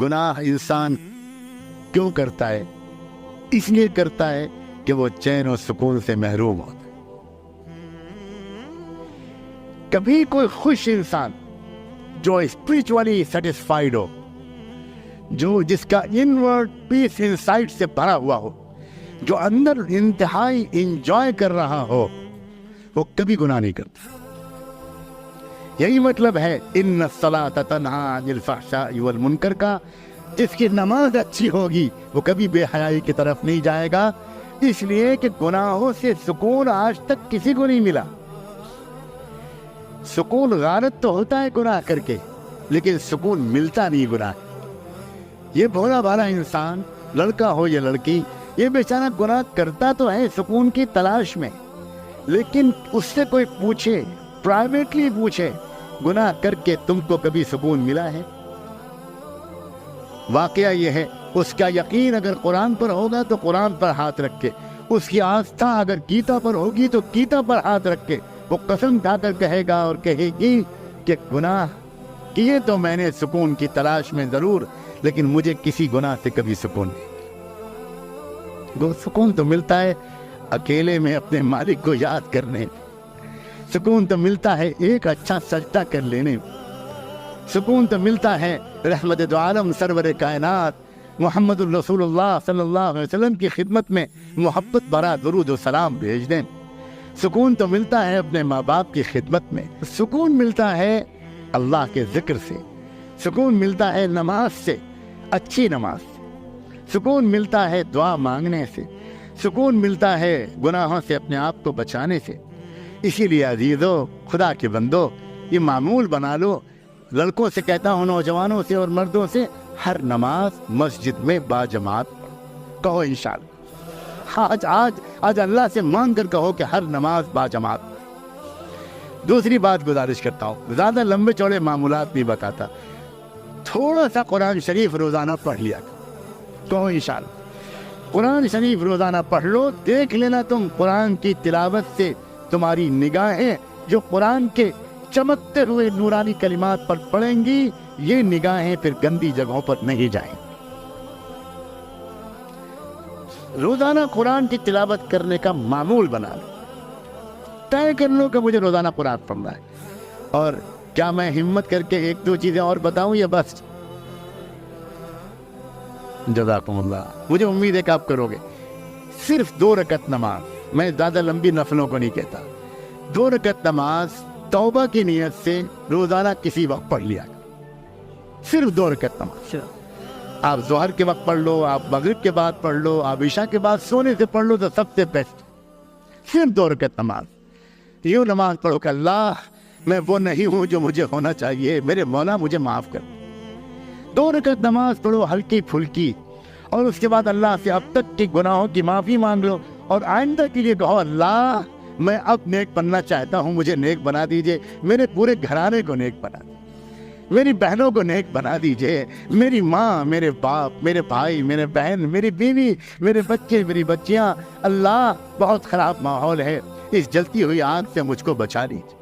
گناہ انسان کیوں کرتا ہے؟ اس لیے کرتا ہے کہ وہ چین و سکون سے محروم ہوتا ہے۔ کبھی کوئی خوش انسان جو اسپرچولی سیٹسفائیڈ ہو، جس کا انورڈ پیس انسائٹ سے بھرا ہوا ہو، جو اندر انتہائی انجوائے کر رہا ہو، وہ کبھی گناہ نہیں کرتا۔ یہی مطلب ہے ان الصلاۃ تنہی عن الفحشاء والمنکر کا۔ جس کی نماز اچھی ہوگی وہ کبھی بے حیائی کی طرف نہیں جائے گا، اس لیے کہ گناہوں سے سکون آج تک کسی کو نہیں ملا۔ سکون غارت تو ہوتا ہے گناہ کر کے، لیکن سکون ملتا نہیں گناہ۔ یہ بھولا بھالا انسان، لڑکا ہو یا لڑکی، یہ بیچارہ گناہ کرتا تو ہے سکون کی تلاش میں، لیکن اس سے کوئی پوچھے، پرائیویٹلی پوچھے، گناہ کر کے تم کو کبھی سکون ملا ہے؟ واقعہ یہ ہے، اس کا یقین اگر قرآن پر ہوگا تو قرآن پر ہاتھ رکھے، اس کی آستھا اگر گیتا پر ہوگی تو گیتا پر ہاتھ رکھے، وہ قسم کھا کر کہے گا اور کہے گی کہ گناہ کیے تو میں نے سکون کی تلاش میں ضرور، لیکن مجھے کسی گناہ سے کبھی سکون نہیں۔ سکون تو ملتا ہے اکیلے میں اپنے مالک کو یاد کرنے، سکون تو ملتا ہے ایک اچھا سجدہ کر لینے، سکون تو ملتا ہے رحمت دو عالم سرور کائنات محمد الرسول اللہ صلی اللہ علیہ وسلم کی خدمت میں محبت بھرا درود و سلام بھیجنے، سکون تو ملتا ہے اپنے ماں باپ کی خدمت میں، سکون ملتا ہے اللہ کے ذکر سے، سکون ملتا ہے نماز سے، اچھی نماز سے، سکون ملتا ہے دعا مانگنے سے، سکون ملتا ہے گناہوں سے اپنے آپ کو بچانے سے۔ اسی لیے عزیزو، خدا کے بندو، یہ معمول بنا لو، لڑکوں سے کہتا ہوں، نوجوانوں سے اور مردوں سے، ہر نماز مسجد میں باجماعت پڑھو۔ کہو انشاءاللہ، آج اللہ سے مانگ کر کہو کہ ہر نماز باجماعت۔ دوسری بات گزارش کرتا ہوں، زیادہ لمبے چوڑے معمولات نہیں بتاتا، تھوڑا سا قرآن شریف روزانہ پڑھ لیا کہو انشاءاللہ۔ قرآن شریف روزانہ پڑھ لو، دیکھ لینا تم قرآن کی تلاوت سے تمہاری نگاہیں جو قرآن کے چمکتے ہوئے نورانی کلمات پر پڑیں گی، یہ نگاہیں پھر گندی جگہوں پر نہیں جائیں۔ روزانہ قرآن کی تلاوت کرنے کا معمول بنا لو، طے کر لو کہ مجھے روزانہ قرآن پڑھنا ہے۔ اور کیا میں ہمت کر کے ایک دو چیزیں اور بتاؤں یا بس؟ جزاکم اللہ، مجھے امید ہے کہ آپ کرو گے۔ صرف 2 رکعت نماز، میں زیادہ لمبی نفلوں کو نہیں کہتا، 2 رکعت نماز توبہ کی نیت سے روزانہ کسی وقت پڑھ لیا، صرف 2 رکعت نماز۔ آپ ظہر کے وقت پڑھ لو، آپ مغرب کے بعد پڑھ لو، آپ عشاء کے بعد سونے سے پڑھ لو تو سب سے بیسٹ، صرف 2 رکعت نماز۔ یوں نماز پڑھو کہ اللہ، میں وہ نہیں ہوں جو مجھے ہونا چاہیے، میرے مولا مجھے معاف کر۔ 2 رکعت نماز پڑھو ہلکی پھلکی، اور اس کے بعد اللہ سے اب تک کے گناہوں کی معافی مانگ لو، اور آئندہ کے لیے کہو اللہ میں اب نیک بننا چاہتا ہوں، مجھے نیک بنا دیجئے، میرے پورے گھرانے کو نیک بنا دیجئے، میری بہنوں کو نیک بنا دیجئے، میری ماں، میرے باپ، میرے بھائی، میرے بہن، میری بیوی، میرے بچے، میری بچیاں، اللہ بہت خراب ماحول ہے، اس جلتی ہوئی آگ سے مجھ کو بچا لیجئے۔